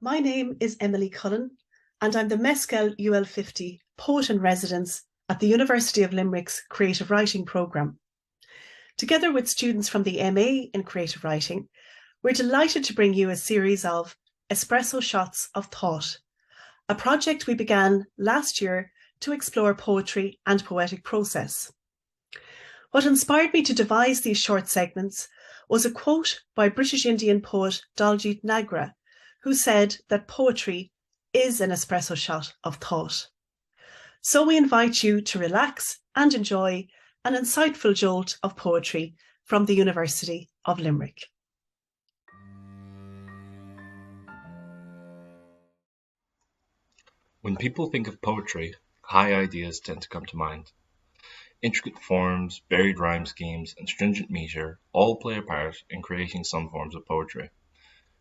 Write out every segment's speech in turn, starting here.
My name is Emily Cullen, and I'm the Mescal UL50 Poet in Residence at the University of Limerick's Creative Writing programme. Together with students from the MA in Creative Writing, we're delighted to bring you a series of Espresso Shots of Thought, a project we began last year to explore poetry and poetic process. What inspired me to devise these short segments was a quote by British Indian poet Daljit Nagra, who said that poetry is an espresso shot of thought. So we invite you to relax and enjoy an insightful jolt of poetry from the University of Limerick. When people think of poetry, high ideas tend to come to mind. Intricate forms, varied rhyme schemes, and stringent metre all play a part in creating some forms of poetry.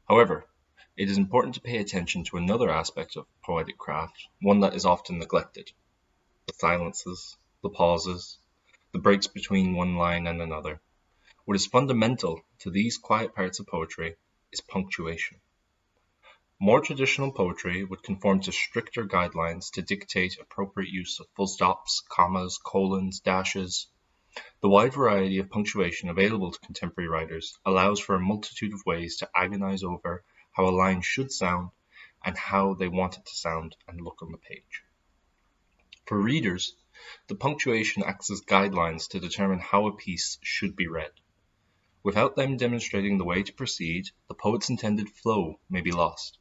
However, it is important to pay attention to another aspect of poetic craft, one that is often neglected: the silences, the pauses, the breaks between one line and another. What is fundamental to these quiet parts of poetry is punctuation. More traditional poetry would conform to stricter guidelines to dictate appropriate use of full stops, commas, colons, dashes. The wide variety of punctuation available to contemporary writers allows for a multitude of ways to agonize over how a line should sound and how they want it to sound and look on the page. For readers, the punctuation acts as guidelines to determine how a piece should be read. Without them demonstrating the way to proceed, the poet's intended flow may be lost.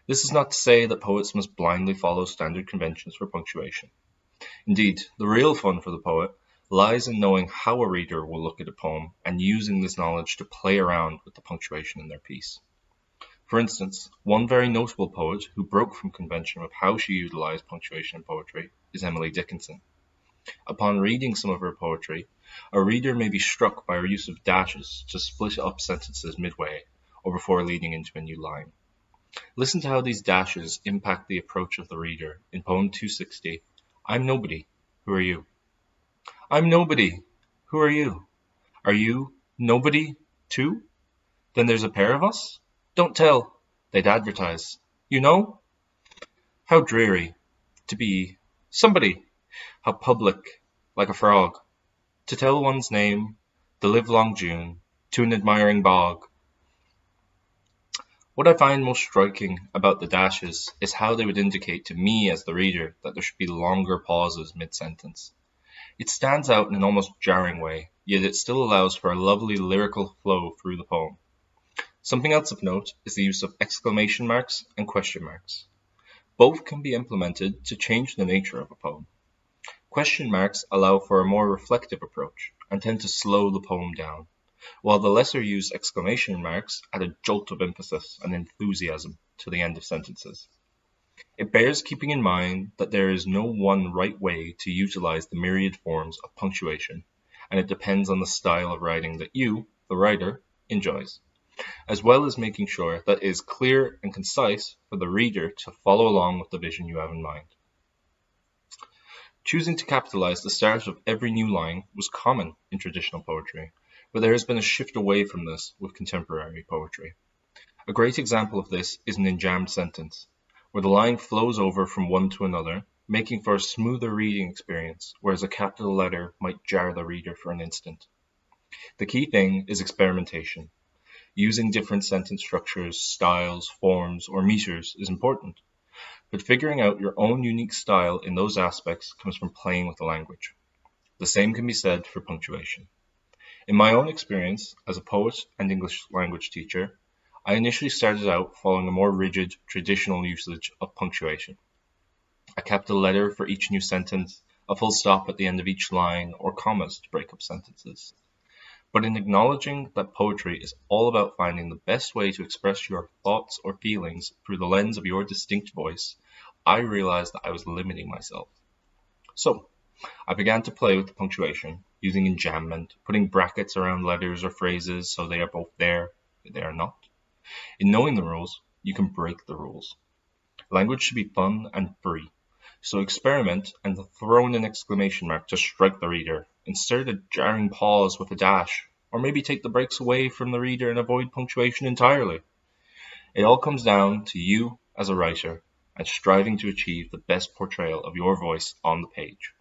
This is not to say that poets must blindly follow standard conventions for punctuation. Indeed, the real fun for the poet lies in knowing how a reader will look at a poem and using this knowledge to play around with the punctuation in their piece. For instance, one very notable poet who broke from convention with how she utilized punctuation in poetry is Emily Dickinson. Upon reading some of her poetry, a reader may be struck by her use of dashes to split up sentences midway or before leading into a new line. Listen to how these dashes impact the approach of the reader in poem 260, I'm nobody, who are you? I'm nobody, who are you? Are you nobody, too? Then there's a pair of us? Don't tell, they'd advertise. You know? How dreary to be somebody, how public, like a frog, to tell one's name, the livelong June, to an admiring bog. What I find most striking about the dashes is how they would indicate to me as the reader that there should be longer pauses mid-sentence. It stands out in an almost jarring way, yet it still allows for a lovely lyrical flow through the poem. Something else of note is the use of exclamation marks and question marks. Both can be implemented to change the nature of a poem. Question marks allow for a more reflective approach and tend to slow the poem down, while the lesser used exclamation marks add a jolt of emphasis and enthusiasm to the end of sentences. It bears keeping in mind that there is no one right way to utilize the myriad forms of punctuation, and it depends on the style of writing that you, the writer, enjoys, as well as making sure that it is clear and concise for the reader to follow along with the vision you have in mind. Choosing to capitalize the start of every new line was common in traditional poetry, but there has been a shift away from this with contemporary poetry. A great example of this is an enjambed sentence, where the line flows over from one to another, making for a smoother reading experience, whereas a capital letter might jar the reader for an instant. The key thing is experimentation. Using different sentence structures, styles, forms, or meters is important, but figuring out your own unique style in those aspects comes from playing with the language. The same can be said for punctuation. In my own experience as a poet and English language teacher, I initially started out following a more rigid, traditional usage of punctuation. A capital letter for each new sentence, a full stop at the end of each line, or commas to break up sentences. But in acknowledging that poetry is all about finding the best way to express your thoughts or feelings through the lens of your distinct voice, I realized that I was limiting myself. So, I began to play with the punctuation, using enjambment, putting brackets around letters or phrases so they are both there, but they are not. In knowing the rules, you can break the rules. Language should be fun and free, so experiment and throw in an exclamation mark to strike the reader. Insert a jarring pause with a dash, or maybe take the breaks away from the reader and avoid punctuation entirely. It all comes down to you as a writer and striving to achieve the best portrayal of your voice on the page,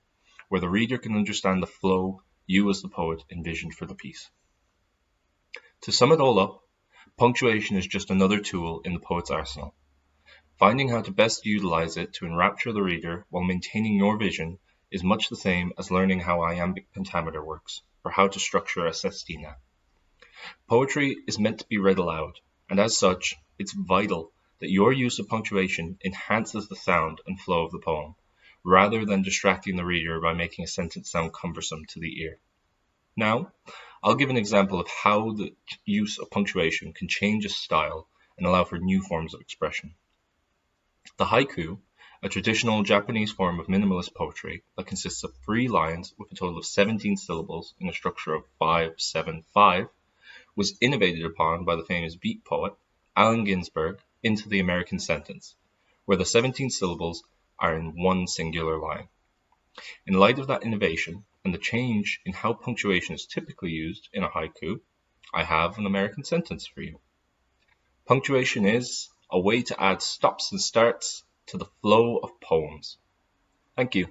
where the reader can understand the flow you as the poet envisioned for the piece. To sum it all up, punctuation is just another tool in the poet's arsenal. Finding how to best utilize it to enrapture the reader while maintaining your vision is much the same as learning how iambic pentameter works, or how to structure a sestina. Poetry is meant to be read aloud, and as such, it's vital that your use of punctuation enhances the sound and flow of the poem, rather than distracting the reader by making a sentence sound cumbersome to the ear. Now, I'll give an example of how the use of punctuation can change a style and allow for new forms of expression. The haiku, a traditional Japanese form of minimalist poetry that consists of 3 lines with a total of 17 syllables in a structure of 5-7-5, was innovated upon by the famous beat poet Allen Ginsberg into the American sentence, where the 17 syllables are in one singular line. In light of that innovation and the change in how punctuation is typically used in a haiku, I have an American sentence for you. Punctuation is a way to add stops and starts to the flow of poems. Thank you.